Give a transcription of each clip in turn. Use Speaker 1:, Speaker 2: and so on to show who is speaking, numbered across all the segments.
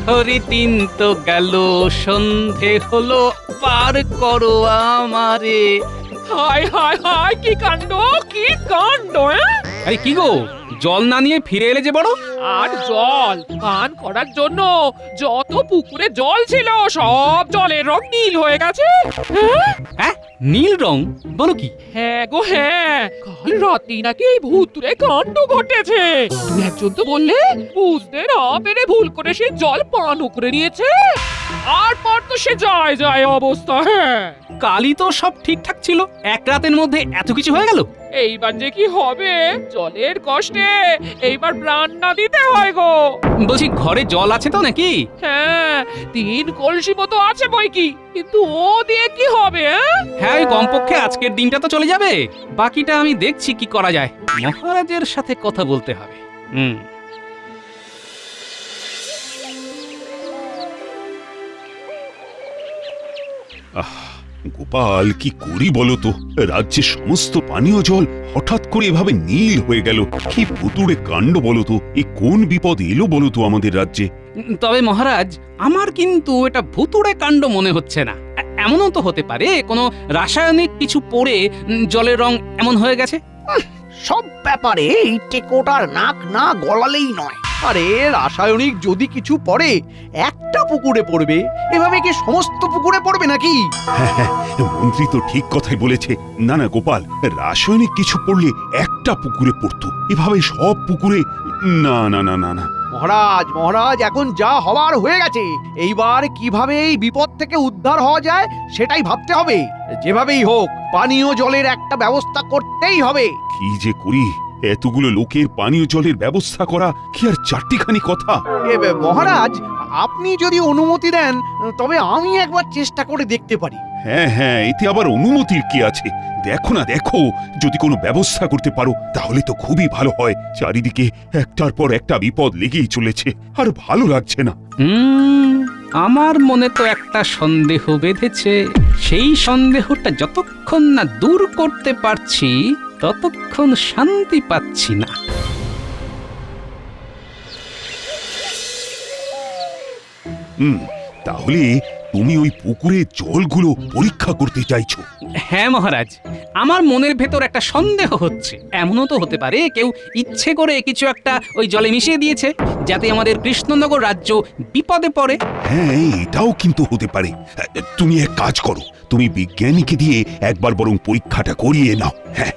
Speaker 1: প্রহরী 3 তো গেল, সন্ধে হলো, পার করো আমারে।
Speaker 2: হায় হায় হায়, কি কাণ্ড, কি কাণ্ড!
Speaker 1: আরে কি গো, জল না নিয়ে ফিরে এলে যে বড়?
Speaker 2: আর জল পান করার জন্য যত পুকুরে জল ছিল সব জলের রং নীল হয়ে গেছে।
Speaker 1: হ্যাঁ, নীল রং? বলো কি?
Speaker 2: হ্যাঁ গো হ্যাঁ, কাল রাতেই নাকি এই ভুতুড়ে কাণ্ড ঘটেছে। দু একজন তো বললে বুঝতে না পেরে ভুল করে সে জল পানও করে নিয়েছে। আর পর তো সে যায় যায় অবস্থা। হ্যাঁ,
Speaker 1: কালই তো সব ঠিকঠাক ছিল, এক রাতের মধ্যে এত কিছু হয়ে গেল।
Speaker 2: এইবার যে কি হবে, জলের কষ্টে এইবার প্রাণ না দিতে হয় গো।
Speaker 1: বলছি, ঘরে জল আছে তো নাকি?
Speaker 2: হ্যাঁ, 3 কলসি মতো আছে বই কি, কিন্তু ও দিয়ে কি হবে?
Speaker 1: হ্যাঁ, ওই কমপক্ষে আজকের দিনটা তো চলে যাবে। বাকিটা আমি দেখছি কি করা যায়। মহারাজের সাথে কথা বলতে হবে।
Speaker 3: গোপাল, কি করি বলো তো? রাজ্যের সমস্ত পানীয় জল হঠাৎ করে এভাবে নীল হয়ে গেল। কি ভুতুড়ে কাণ্ড বলো তো! এ কোন বিপদ এলো বলো তো আমাদের রাজ্যে?
Speaker 1: তবে মহারাজ, আমার কিন্তু এটা ভুতুড়ে কাণ্ড মনে হচ্ছে না। এমনও তো হতে পারে কোনো রাসায়নিক কিছু পড়ে জলের রং এমন হয়ে গেছে।
Speaker 4: সব ব্যাপারে এই টেকোটার নাক না গলালেই নয়। আরে রাসায়নিক যদি কিছু পড়ে একটা পুকুরে পড়বে, এভাবে কি সমস্ত পুকুরে পড়বে নাকি?
Speaker 3: হ্যাঁ, মন্ত্রী তো ঠিক কথাই বলেছে। না না গোপাল, রাসায়নিক কিছু পড়লে একটা পুকুরে পড়তো, এভাবে সব পুকুরে? না না না না না।
Speaker 4: মহারাজ মহারাজ, এখন যা হওয়ার হয়ে গেছে। এইবার কিভাবে এই বিপদ থেকে উদ্ধার হওয়া যায় সেটাই ভাবতে হবে। যেভাবেই হোক পানীয় জলের একটা ব্যবস্থা করতেই হবে।
Speaker 3: কি যে করি! এতগুলো লোকের পানীয় জলের ব্যবস্থা করা কি আর চারটিখানি কথা?
Speaker 4: মহারাজ, আপনি যদি অনুমতি দেন তবে আমি একবার চেষ্টা করে দেখতে পারি।
Speaker 3: হ্যাঁ হ্যাঁ, এতে আবার অনুমতির কি আছে? দেখো না, দেখো, যদি কোনো ব্যবস্থা করতে পারো তাহলে তো খুবই ভালো হয়। চারিদিকে একটার পর একটা বিপদ লেগেই চলেছে, আর ভালো লাগছে না।
Speaker 1: আমার মনে তো একটা সন্দেহ বেঁধেছে। সেই সন্দেহটা যতক্ষণ না দূর করতে পারছি ততক্ষণ শান্তি পাচ্ছি না।
Speaker 3: তাহলে তুমি ওই পুকুরে জলগুলো পরীক্ষা করতে চাইছো?
Speaker 1: হ্যাঁ মহারাজ, আমার মনের ভেতর একটা সন্দেহ হচ্ছে। এমনও তো হতে পারে কেউ ইচ্ছে করে কিছু একটা ওই জলে মিশিয়ে দিয়েছে, যাতে আমাদের কৃষ্ণনগর রাজ্য বিপদে পড়ে।
Speaker 3: হ্যাঁ, এটাও কিন্তু হতে পারে। তুমি এক কাজ করো, তুমি বিজ্ঞানীকে দিয়ে একবার বরং পরীক্ষাটা করিয়ে নাও। হ্যাঁ,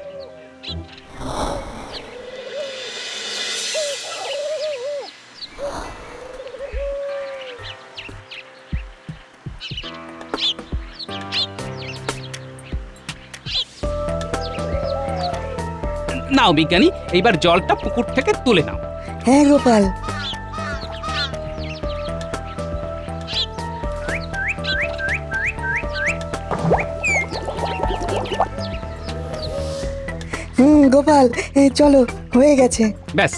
Speaker 1: নাও বিজ্ঞানী, এইবার জলটা পুকুর থেকে তুলে নাও।
Speaker 5: হ্যাঁ গোপাল। গোপাল, চলো, হয়ে গেছে।
Speaker 1: ব্যাস,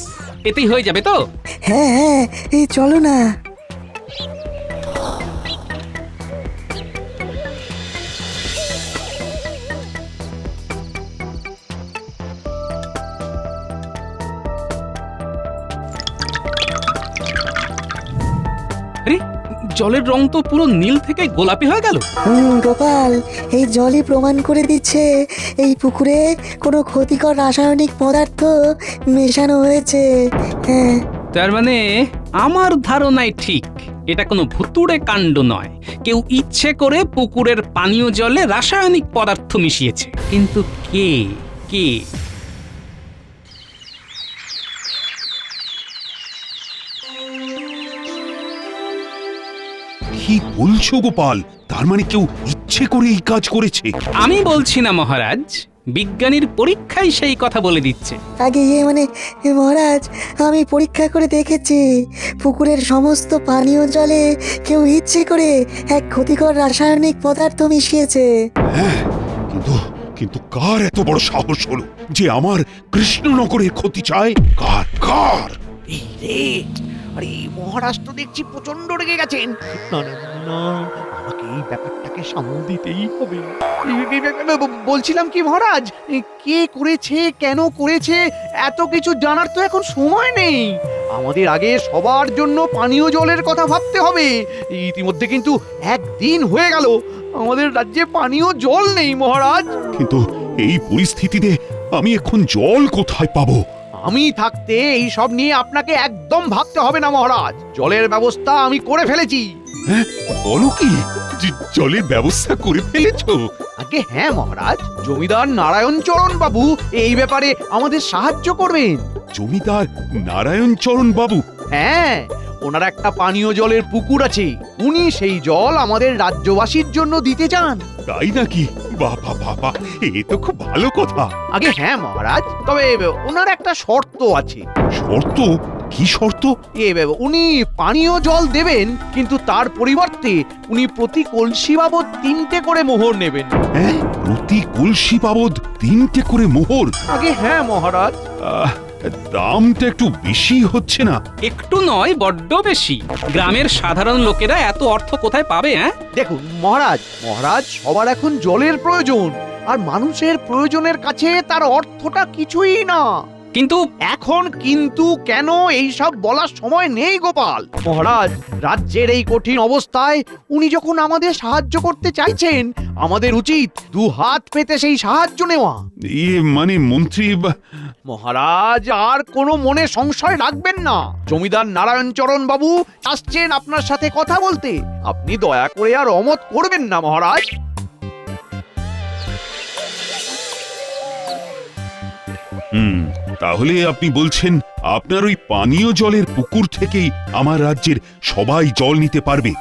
Speaker 1: এতেই হয়ে যাবে তো?
Speaker 5: হ্যাঁ হ্যাঁ, চলো না।
Speaker 1: আরে, জলের রং তো পুরো নীল থেকে গোলাপি হয়ে গেল।
Speaker 5: গোপাল, এই জলই প্রমাণ করে দিচ্ছে এই পুকুরে কোনো ক্ষতিকর রাসায়নিক পদার্থ মেশানো হয়েছে। হ্যাঁ,
Speaker 1: তার মানে আমার ধারণাই ঠিক, এটা কোনো ভুতুড়ে কাণ্ড নয়। কেউ ইচ্ছে করে পুকুরের পানীয় জলে রাসায়নিক পদার্থ মিশিয়েছে। কিন্তু কে? কে?
Speaker 3: কি বলছো গোপাল? তার মানে কেউ ইচ্ছে করে এই কাজ করেছে?
Speaker 1: আমি বলছি না মহারাজ, বিজ্ঞানীর পরীক্ষাই সেই কথা বলে দিচ্ছে।
Speaker 5: আগে মহারাজ, আমি পরীক্ষা করে দেখেছি পুকুরের সমস্ত পানীয় জলে কেউ ইচ্ছে করে এক ক্ষতিকর রাসায়নিক পদার্থ মিশিয়েছে।
Speaker 3: হ্যাঁ, কিন্তু কিন্তু কার এত বড় সাহস হলো যে আমার কৃষ্ণনগরের ক্ষতি চায়? কার কার?
Speaker 4: এই রে, আরে মহারাজ তো দেখছি প্রচন্ড রেগে গেছেন। না না না, আমাকে এই ব্যাপারটাকে সামাল দিতেই হবে। বলছিলাম কি মহারাজ, কে করেছে, কেন করেছে, এত কিছু জানার তো এখন সময় নেই। আমাদের আগে সবার জন্য পানীয় জলের কথা ভাবতে হবে। ইতিমধ্যে কিন্তু একদিন হয়ে গেল আমাদের রাজ্যে পানীয় জল নেই মহারাজ।
Speaker 3: কিন্তু এই পরিস্থিতিতে আমি এখন জল কোথায় পাবো?
Speaker 4: আমি থাকতে এই সব নিয়ে আপনাকে একদম ভাবতে হবে না মহারাজ। জলের ব্যবস্থা আমি করে ফেলেছি।
Speaker 3: হ্যাঁ, বলো কি, জলের ব্যবস্থা করে ফেলেছো?
Speaker 4: আগে হ্যাঁ মহারাজ, জমিদার নারায়ণ চরণ বাবু এই ব্যাপারে আমাদের সাহায্য করবেন।
Speaker 3: জমিদার নারায়ণ চরণ বাবু?
Speaker 4: হ্যাঁ, ওনার একটা পানীয় জলের পুকুর আছে, উনি সেই জল আমাদের রাজ্যবাসীর জন্য দিতে চান।
Speaker 3: তাই নাকি? বাবা বাবা, এ তো খুব ভালো কথা।
Speaker 4: আগে হ্যাঁ মহারাজ, তবে ওনার একটা শর্ত আছে।
Speaker 3: শর্ত? কি শর্ত?
Speaker 4: উনি পানীয় জল দেবেন, কিন্তু তার পরিবর্তে উনি প্রতি কলসি বাবদ 3টে করে মোহর নেবেন।
Speaker 3: হ্যাঁ, প্রতি কলসি বাবদ 3টে করে মোহর?
Speaker 4: আগে হ্যাঁ মহারাজ।
Speaker 3: দামটা একটু বেশি হচ্ছে না?
Speaker 1: একটু নয়, বড্ড বেশি। গ্রামের সাধারণ লোকেরা এত অর্থ কোথায় পাবে? হ্যাঁ,
Speaker 4: দেখুন মহারাজ, সবার এখন জলের প্রয়োজন, আর মানুষের প্রয়োজনের কাছে তার অর্থটা কিছুই না।
Speaker 1: কিন্তু
Speaker 4: এখন কিন্তু কেন এই সব বলার সময় নেই গোপাল। মহারাজ, রাজ্যের এই কঠিন অবস্থায় উনি যখন আমাদের সাহায্য করতে চাইছেন, আমাদের উচিত 2 হাত পেতে সেই সাহায্য নেওয়া।
Speaker 3: মানে মন্ত্রী
Speaker 4: মহারাজ, আর কোনো মনে সংশয় রাখবেন না। জমিদার নারায়ণ চরণ বাবু আসছেন আপনার সাথে কথা বলতে। আপনি দয়া করে আর অমত করবেন না মহারাজ।
Speaker 3: তাহলে আপনি বলছেন আপনার ওই পানীয় জলের পুকুর থেকেই আমার রাজ্যের সবাই জল নিতে পারবে?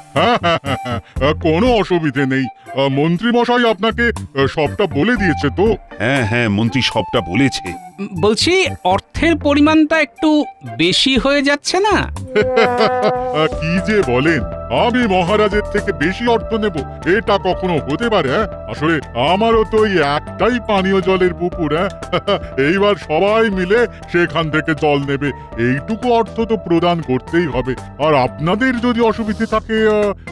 Speaker 6: কোনো অসুবিধে নেই। মন্ত্রী মশাই আপনাকে সবটা বলে দিয়েছে তো?
Speaker 3: হ্যাঁ হ্যাঁ, মন্ত্রী সবটা বলেছে।
Speaker 1: বলছি, অর্থের পরিমাণটা একটু বেশি হয়ে যাচ্ছে না?
Speaker 6: কি যে বলেন, আমি মহারাজের থেকে বেশি অর্থ নেব? এটা কখনো হতে পারে? আসলে আমারও তো ওই একটাই পানীয় জলের পুকুর। এইবার সবাই মিলে সেখান থেকে জল নেবে, এইটুকু অর্থ তো প্রদান করতেই হবে। আর আপনাদের যদি অসুবিধে থাকে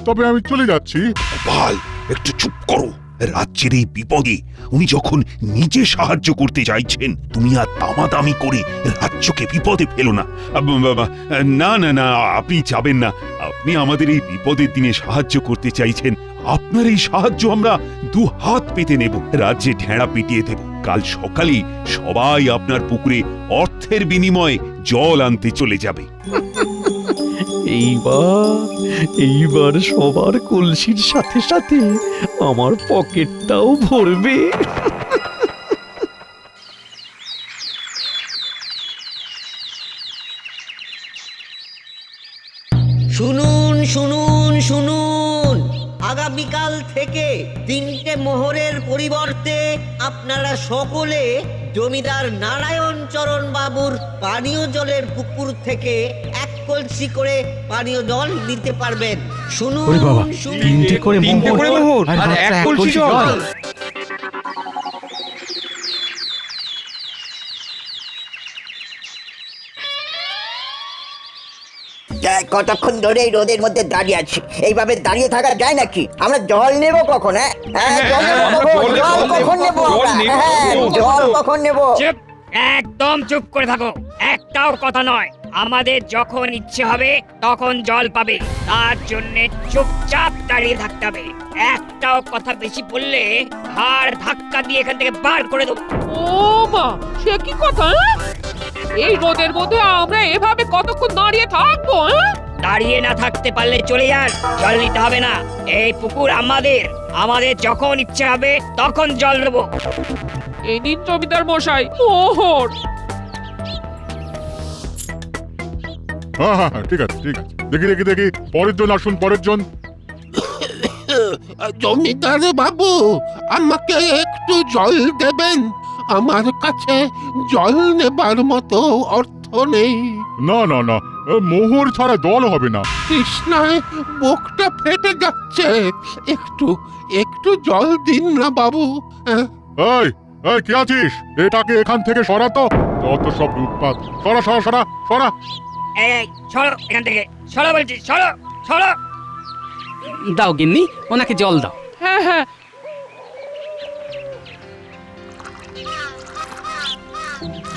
Speaker 6: তবে আমি চলে যাচ্ছি।
Speaker 3: গোপাল, একটু চুপ করো। রাজ্যের এই বিপদে উনি যখন নিজে সাহায্য করতে চাইছেন, তুমি আর দামাদামি করে রাজ্যকে বিপদে ফেলো না। না না না, আপনি যাবেন না। আপনি আমাদের এই বিপদের দিনে সাহায্য করতে চাইছেন, আপনার এই সাহায্য আমরা 2 হাত পেতে নেব, রাজ্যে ঢেঁড়া পিটিয়ে দেব। কাল সকালেই সবাই আপনার পুকুরে অর্থের বিনিময়ে জল আনতে চলে যাবে।
Speaker 4: এইবার সবার কলসির সাথে সাথে আমার পকেটটাও ভরবে।
Speaker 7: শুনুন শুনুন শুনুন, আগামীকাল থেকে 3টে মোহরের পরিবর্তে আপনারা সকলে জমিদার নারায়ণ চরণ বাবুর পানীয় জলের পুকুর থেকে 1 কলসি করে পানীয় জল নিতে পারবেন। শুনুন শুনুন,
Speaker 4: 3টে করে মোহর আর 1 কলসি জল।
Speaker 8: কতক্ষণ ধরে এই রোদের মধ্যে দাঁড়িয়ে আছি? এইভাবে দাঁড়িয়ে থাকা যায় নাকি? আমরা জল নেব কখন? জল কখন নেব? জল কখন নেব?
Speaker 9: চুপ, একদম চুপ করে থাকো। একটাও কথা নয়। আমাদের যখন ইচ্ছে হবে তখন জল পাবে, তার জন্য চুপচাপ দাঁড়িয়ে থাকতে হবে। একটাও কথা বেশি বললে হাড় ধাক্কা দিয়ে এখান থেকে বার করে দেবো।
Speaker 2: ও মা, সে কি কথা? এই রোদের মধ্যে আমরা এভাবে কতক্ষণ দাঁড়িয়ে থাকবো?
Speaker 9: দাঁড়িয়ে না থাকতে পারলে চলে যান, জল নিতে হবে না। এই পুকুর আমাদের, আমাদের যখন ইচ্ছে হবে তখন জল নেবো।
Speaker 2: এই নিন জমিদার মশাই মোহর।
Speaker 6: হ্যাঁ, ঠিক আছে ঠিক আছে। দেখি পরের জন আসুন, পরের জন।
Speaker 10: জমিদার বাবু, আমাকে একটু জল দেবেন? আমার কাছে জল নেবার মতো অর্থ নেই।
Speaker 6: না না না, মোহর ছাড়া জল হবে না।
Speaker 10: তৃষ্ণায় বুকটা ফেটে যাচ্ছে, একটু জল দিন না বাবু।
Speaker 6: এই কে আছিস? এটাকে এখান থেকে সরাতো। যত সব উৎপাত। সরা।
Speaker 9: এই সরো এখান থেকে, সরো বলছি, সরো সরো।
Speaker 1: দাও গিন্নি, ওনাকে জল দাও।
Speaker 2: হ্যাঁ হ্যাঁ,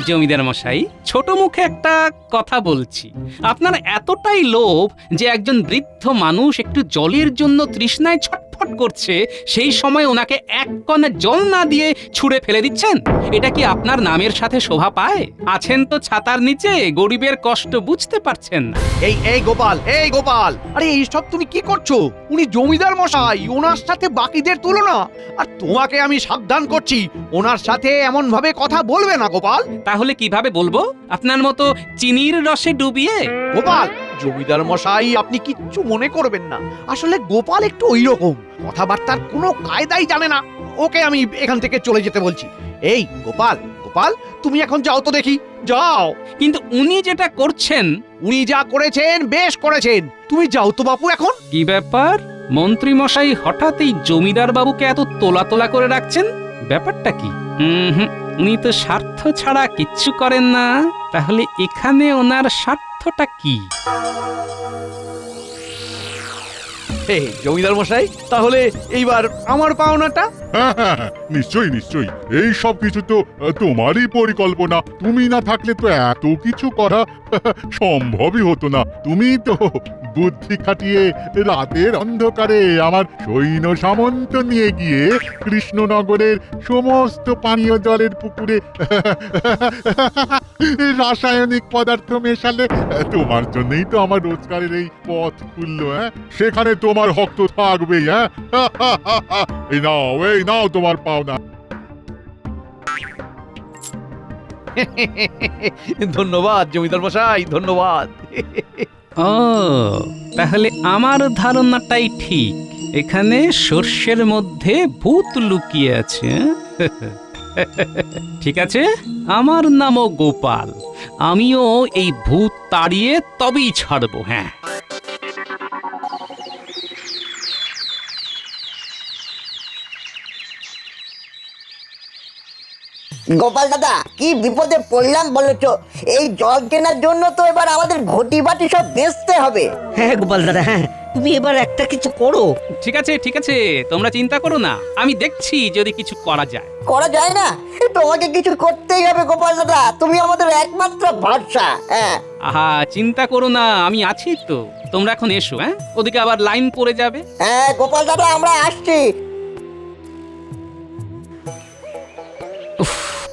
Speaker 1: জমিদার মশাই, ছোট মুখে একটা কথা বলছি। আপনার এতটাই লোভ যে একজন বৃদ্ধ মানুষ একটু জলের জন্য তৃষ্ণায় ছটফট করছে, সেই সময় ওনাকে এক কণা জল না দিয়ে ছুঁড়ে ফেলে দিচ্ছেন। এটা কি আপনার নামের সাথে শোভা পায়? আছেন তো ছাতার নিচে, গরিবের কষ্ট বুঝতে পারছেন না।
Speaker 4: এই গোপাল, এই গোপাল, আরে এইসব তুমি কি করছো? উনি জমিদার মশাই, ওনার সাথে বাকিদের তুলনা। আর তোমাকে আমি সাবধান করছি, ওনার সাথে এমন ভাবে কথা বলবে না গোপাল।
Speaker 1: তাহলে কিভাবে বলবো? আপনার মতো চিনির রসে ডুবিয়ে?
Speaker 4: গোপাল, জমিদার মশাই আপনি কিচ্ছু মনে করবেন না, আসলে গোপাল একটু ওইরকম, কথাবার্তার কোনো কায়দাই জানে না। ওকে আমি এখান থেকে চলে যেতে বলছি। এই গোপাল, গোপাল তুমি এখন যাও তো দেখি, যাও।
Speaker 1: কিন্তু উনি যেটা করছেন।
Speaker 4: উনি যা করেছেন বেশ করেছেন, তুমি যাও তো বাপু এখন।
Speaker 1: কি ব্যাপার, মন্ত্রী মশাই হঠাৎ এই জমিদার বাবুকে এত তোলা তোলা করে রাখছেন? ব্যাপারটা কি? উনি তো স্বার্থ ছাড়া কিচ্ছু করেন না। তাহলে এখানে ওনার স্বার্থটা কি?
Speaker 4: এই জমিদার মশাই, তাহলে এইবার আমার পাওনাটা?
Speaker 6: হ্যাঁ হ্যাঁ হ্যাঁ, নিশ্চয়ই নিশ্চয়ই, এই সব কিছু তো তোমারই পরিকল্পনা। তুমি না থাকলে তো এত কিছু করা সম্ভবই হতো না। তুমি তো বুদ্ধি খাটিয়ে রাতের অন্ধকারে আমার সৈন্য সামন্ত নিয়ে গিয়ে কৃষ্ণনগরের সমস্ত পানীয় জলের পুকুরে রাসায়নিক পদার্থ মেশালে। তোমার জন্যই তো আমার রোজগারের এই পথ খুললো। হ্যাঁ, সেখানে তোমার হক তো থাকবেই। হ্যাঁ, এই নাও তোমার পাওনা।
Speaker 4: ধন্যবাদ জমিদার মশাই, ধন্যবাদ।
Speaker 1: ও, তাহলে আমার ধারণাটাই ঠিক। এখানে সর্ষের মধ্যে ভূত লুকিয়ে আছে। ঠিক আছে, আমার নামও গোপাল। আমিও এই ভূত তাড়িয়ে তবেই ছাড়বো। হ্যাঁ,
Speaker 8: গোপাল দাদা, কি বিপদে পড়লাম বলেছ? এই জল কেনার জন্য তো এবার আমাদের ঘটি বাটি সব বেচতে হবে।
Speaker 7: হ্যাঁ গোপাল দাদা, হ্যাঁ তুমি এবার একটা কিছু করো।
Speaker 1: ঠিক আছে ঠিক আছে, তোমরা চিন্তা করো না, আমি দেখছি যদি কিছু করা যায়।
Speaker 8: করা যায় না? তোমাকে কিছু করতেই হবে গোপাল দাদা, তুমি আমাদের একমাত্র ভরসা। হ্যাঁ,
Speaker 1: আহা, চিন্তা করো না, আমি আছি তো। তোমরা এখন এসো। হ্যাঁ, ওদিকে আবার লাইন পড়ে যাবে।
Speaker 8: হ্যাঁ গোপাল দাদা, আমরা আসছি।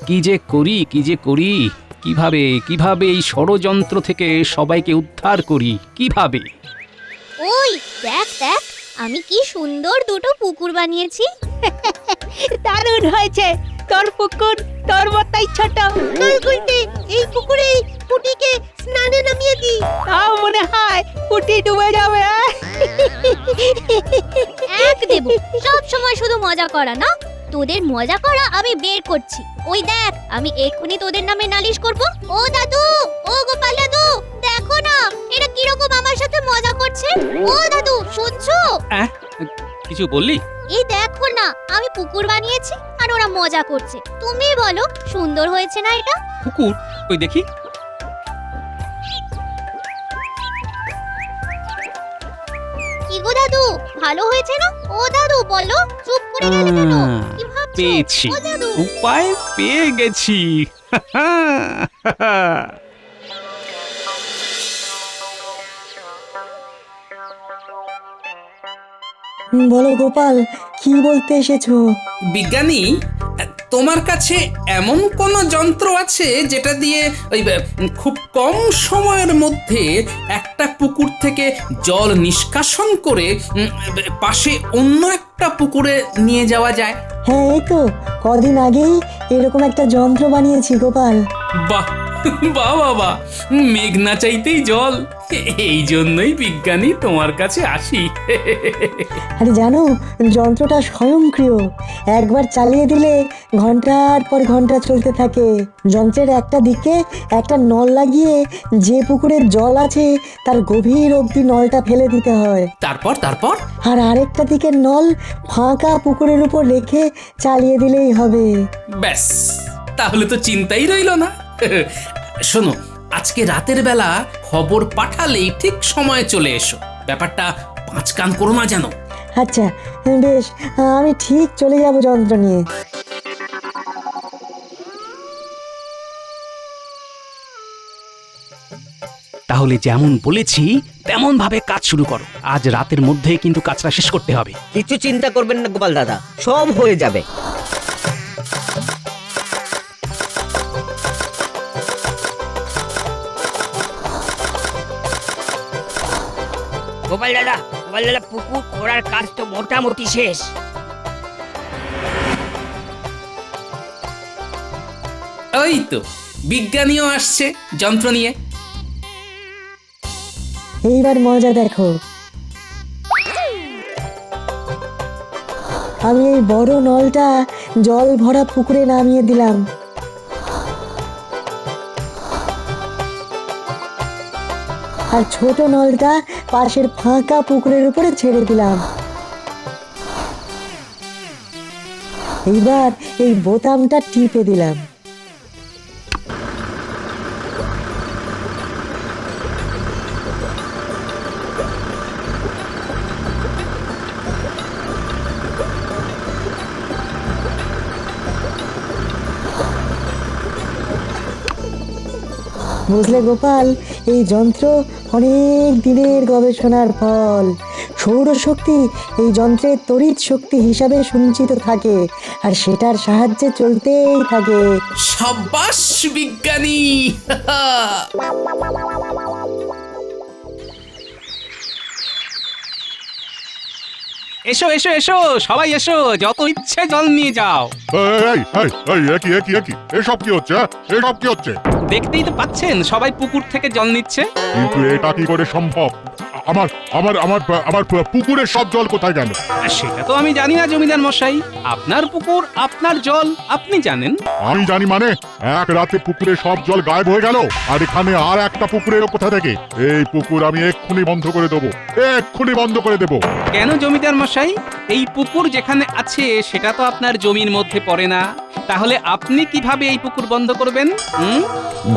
Speaker 1: কি যে করি, কি যে করি, কিভাবে কিভাবে এই ষড়যন্ত্র থেকে সবাইকে উদ্ধার করি, কিভাবে?
Speaker 11: ওই দেখ দেখ, আমি কি সুন্দর দুটো পুকুর বানিয়েছি। দারুণ হয়েছে, তোর পুকুর তোর মতাই ছোট। গুলটি, এই পুকুরে পুটিকে স্নানে নামিয়ে দি, তাও মনে হয় পুটি ডুবে যাবে। এক দেব, সব সময় শুধু মজা করা না, তোদের মজা করা আমি বের করছি। ওই দেখ, আমি এক্ষুনি তোদের নামে নালিশ করব। ও দাদু, ও গোপাল দাদু, দেখো না এরা কিরকম আমার সাথে মজা করছে। ও দাদু, শুনছো?
Speaker 1: কিছু বললি?
Speaker 11: এই দেখো না, আমি পুকুর বানিয়েছি আর ওরা মজা করছে। তুমি বলো, সুন্দর হয়েছে না এটা?
Speaker 1: পুকুর? ওই দেখি।
Speaker 11: কি গো দাদু, ভালো হয়েছে না? ও দাদু বলো, চুপ করে গেলে কেন? কি ভাবছো?
Speaker 1: পেয়েছি,
Speaker 11: ও দাদু,
Speaker 1: উপায় পেয়ে গেছি।
Speaker 5: বলো গোপাল, কি বলতে এসেছো?
Speaker 1: বিজ্ঞানী, তোমার কাছে এমন কোন যন্ত্র আছে যেটা দিয়ে ওই খুব কম সময়ের মধ্যে একটা পুকুর থেকে জল নিষ্কাশন করে পাশে অন্য একটা পুকুরে নিয়ে যাওয়া যায়?
Speaker 5: হ্যাঁ, এই তো কদিন আগেই এরকম একটা যন্ত্র বানিয়েছি গোপাল।
Speaker 1: বাহ বাহ বাবা, মেঘ না চাইতেই জল। এই জন্যই বিজ্ঞানী তোমার কাছে আসি।
Speaker 5: আরে জানো, যন্ত্রটা স্বয়ংক্রিয়, একবার চালিয়ে দিলে ঘন্টার পর ঘন্টা চলতে থাকে। যন্ত্রের একটা দিকে একটা নল লাগিয়ে যে পুকুরের জল আছে তার গভীর অবধি নলটা ফেলে দিতে হয়।
Speaker 1: তারপর তারপর
Speaker 5: আর আরেকটা দিকের নল ফাঁকা পুকুরের উপর রেখে চালিয়ে দিলেই হবে।
Speaker 1: ব্যাস, তাহলে তো চিন্তাই রইল না। শোনো, আজকে রাতের বেলা খবর পাঠালেই ঠিক সময়ে চলে এসো। ব্যাপারটা পাঁচ কান করো না যেন।
Speaker 5: আচ্ছা বেশ, আমি ঠিক চলে যাব যন্ত্র নিয়ে।
Speaker 1: তাহলে যেমন বলেছি তেমন ভাবে কাজ শুরু করো। আজ রাতের মধ্যে কিন্তু কাজটা শেষ করতে হবে।
Speaker 7: কিছু চিন্তা করবেন না গোপাল দাদা, সব হয়ে যাবে।
Speaker 9: গোপাল দাদা, পুকুর খোঁড়ার কাজ তো মোটামুটি শেষ।
Speaker 1: ওই তো বিজ্ঞানীও আসছে যন্ত্র নিয়ে।
Speaker 5: এইবার মজা দেখো। আমি এই বড় নলটা জল ভরা পুকুরে নামিয়ে দিলাম। আর ছোট নলটা পাশের ফাঁকা পুকুরের উপরে ছেড়ে দিলাম। এইবার এই বোতামটা টিপে দিলাম। বুঝলে গোপাল, এই যন্ত্র অনেক দিনের গবেষণার ফল। সৌরশক্তি এই যন্ত্রের তড়িৎ শক্তি হিসাবে সঞ্চিত থাকে, আর সেটার সাহায্যে চলতেই থাকে।
Speaker 1: সাবাস বিজ্ঞানী! এসো এসো এসো, সবাই এসো, যত ইচ্ছে জল নিয়ে যাও।
Speaker 6: একই এসব কি হচ্ছে? এসব কি হচ্ছে?
Speaker 1: দেখতেই তো পাচ্ছেন সবাই পুকুর থেকে জল নিচ্ছে।
Speaker 6: কিন্তু এটা কি করে সম্ভব? আমার আমার আমার আমার পুকুরের সব জল কোথায় গেল?
Speaker 1: সেটা তো আমি জানি না জমিদার মশাই। আপনার পুকুর, আপনার জল, আপনি জানেন।
Speaker 6: আমি জানি মানে? এক রাতে পুকুরের সব জল গায়েব হয়ে গেল, আর এখানে আর একটা পুকুরের কোথা থেকে? এই পুকুর আমি এক্ষুনি বন্ধ করে দেবো, এক্ষুনি বন্ধ করে দেবো।
Speaker 1: কেন জমিদার মশাই? এই পুকুর যেখানে আছে সেটা তো আপনার জমির মধ্যে পড়ে না। তাহলে আপনি কিভাবে এই পুকুর বন্ধ করবেন?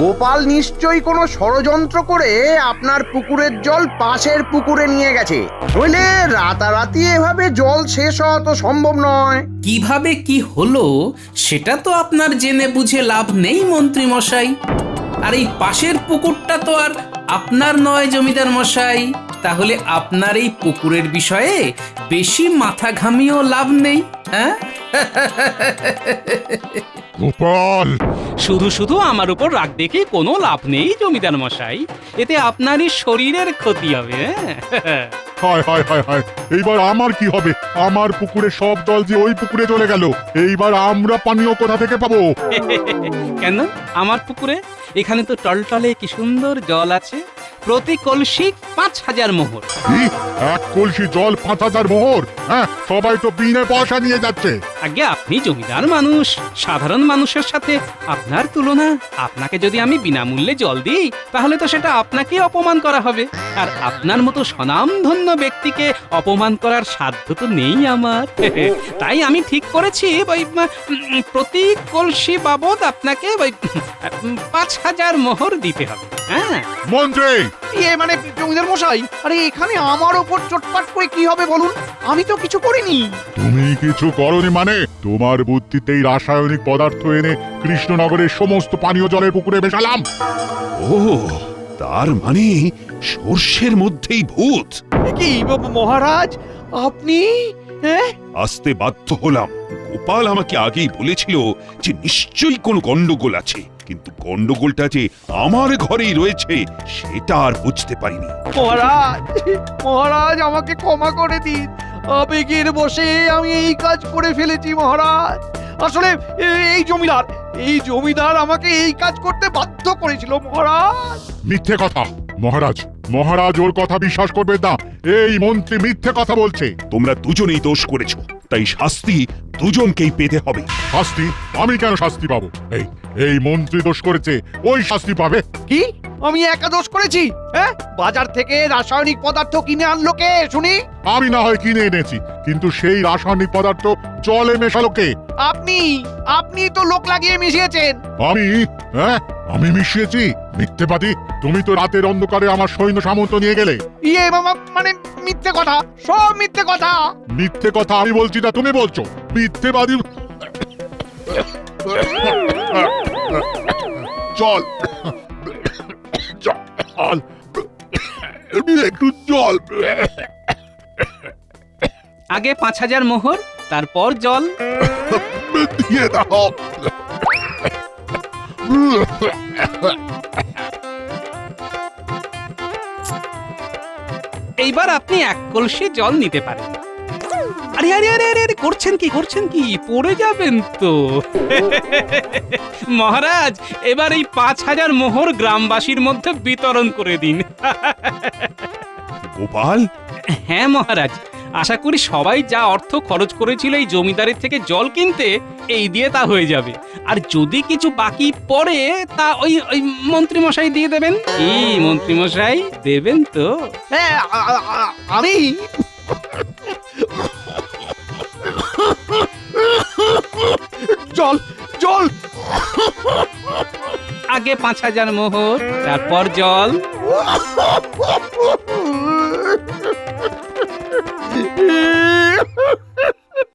Speaker 4: গোপাল নিশ্চয়ই কোনো ষড়যন্ত্র করে আপনার পুকুরের জল পাশের পুকুরে নিয়ে গেছে, নইলে রাতারাতি এভাবে জল শেষ হওয়া তো সম্ভব নয়।
Speaker 1: কিভাবে কি হলো সেটা তো আপনার জেনে বুঝে লাভ নেই মন্ত্রী মশাই। আর এই পাশের পুকুরটা তো আর আপনার নয় জমিদার মশাই। তাহলে আপনার এই পুকুরের বিষয়ে বেশি মাথা ঘামিয়েও লাভ নেই। হ্যাঁ,
Speaker 6: গোপাল,
Speaker 1: শুধু শুধু আমার উপর রাগ দেখে কোনো লাভ নেই জমিদার মশাই। এতে আপনারই শরীরের ক্ষতি হবে।
Speaker 6: হায় হায় হায় হায়, এইবার আমার কি হবে? আমার পুকুরের সব জল যে ওই পুকুরে চলে গেল, এইবার আমরা পানীয় কোথা থেকে পাবো?
Speaker 1: কেন আমার পুকুরে? এখানে তো টলটলে কি সুন্দর জল আছে। প্রতি কলসি ৫,০০০ মোহর।
Speaker 6: কি? এক কলসি জল ৫,০০০ মোহর? হ্যাঁ, সবাই তো বিনা পয়সা নিয়ে যাচ্ছে।
Speaker 1: আগে আপনি জমিদার মানুষ, সাধারণ মানুষের সাথে আপনার তুলনা। আপনাকে যদি আমি বিনামূল্যে জল দিই তাহলে তো সেটা আপনাকে অপমান করা হবে। আর আপনার মতো স্বনামধন্য ব্যক্তিকে অপমান করার সাধ্য তো নেই আমার। তাই আমি ঠিক করেছি ওই প্রতি কলসি বাবদ আপনাকে ওই ৫,০০০ মোহর দিতে হবে। হ্যাঁ
Speaker 6: মন্ত্রী,
Speaker 4: মানে জমিদার মশাই, আরে এখানে আমার ওপর চটপাট করে কি হবে বলুন? আমি তো কিছু করিনি।
Speaker 6: তুমি কিছু করনি মানে? তোমার বুদ্ধিতেই রাসায়নিক পদার্থ এনে কৃষ্ণনগরের সমস্ত পানীয় জলের পুকুরে মেশালাম।
Speaker 3: ও, তার মানে সর্ষের মধ্যেই ভূত।
Speaker 4: কি মহারাজ, আপনি? হ্যাঁ,
Speaker 3: আসতে বাধ্য হলাম। গোপাল আমাকে আগেই বলেছিল যে নিশ্চয়ই কোনো গন্ডগোল আছে, কিন্তু গন্ডগোলটা যে আমার ঘরেই রয়েছে সেটা আর বুঝতে পারিনি।
Speaker 4: মহারাজ, মহারাজ আমাকে ক্ষমা করে দিন। আবেগের বশে আমি এই কাজ করে ফেলেছি মহারাজ। আসলে এই জমিদার আমাকে এই কাজ করতে বাধ্য করেছিল মহারাজ।
Speaker 6: মিথ্যে কথা! মহারাজ, মহারাজ ওর কথা বিশ্বাস করবেন না। এই মন্ত্রী মিথ্যে কথা বলছে।
Speaker 3: তোমরা দুজনেই দোষ করেছো, তাই শাস্তি দুজনকেই পেতে হবে।
Speaker 6: শাস্তি? আমি কেন শাস্তি পাবো? এই মন্ত্রী দোষ করেছে, ওই শাস্তি পাবে।
Speaker 4: কি আমি একা দোষ করেছি? হ্যাঁ, বাজার থেকে রাসায়নিক পদার্থ কিনে আনলো কে শুনি?
Speaker 6: আমি না হয় কিনে এনেছি, কিন্তু সেই রাসায়নিক পদার্থ জলে মেশালো কে?
Speaker 4: আপনি তো লোক লাগিয়ে মিশিয়েছেন।
Speaker 6: আমি? হ্যাঁ, আমি মিশিয়েছি? মিথ্যেবাদী! তুমি তো রাতের অন্ধকারে আমার সৈন্য সামন্ত নিয়ে গেলে।
Speaker 4: ইয়ে মানে মিথ্যে কথা, সব মিথ্যে কথা।
Speaker 6: মিথ্যে কথা আমি বলছি না, তুমি বলছো। মিথ্যেবাদী! জল, জল, একটু জল।
Speaker 1: আগে 5000 মোহর, তারপর জল।
Speaker 6: দিয়ে দাও।
Speaker 1: এইবার আপনি 1 কলসি জল নিতে পারেন। আরে আরে আরে আরে আরে, করছেন কি পড়ে যাবেন তো। মহারাজ, এবার এই 5000 মোহর গ্রামবাসীর মধ্যে বিতরণ করে দিন।
Speaker 3: গোপাল,
Speaker 1: হ্যাঁ মহারাজ, আশা করি সবাই যা অর্থ খরচ করেছিল এই জমিদারের থেকে জল কিনতে, এই দিয়ে তা হয়ে যাবে। আর যদি কিছু বাকি পড়ে তা ওই মন্ত্রী মশাই দিয়ে দেবেন। কি মন্ত্রী মশাই, দেবেন তো?
Speaker 4: হ্যাঁ, আমি জল জল।
Speaker 1: আগে 5000 মোহর, তারপর জল।
Speaker 4: জল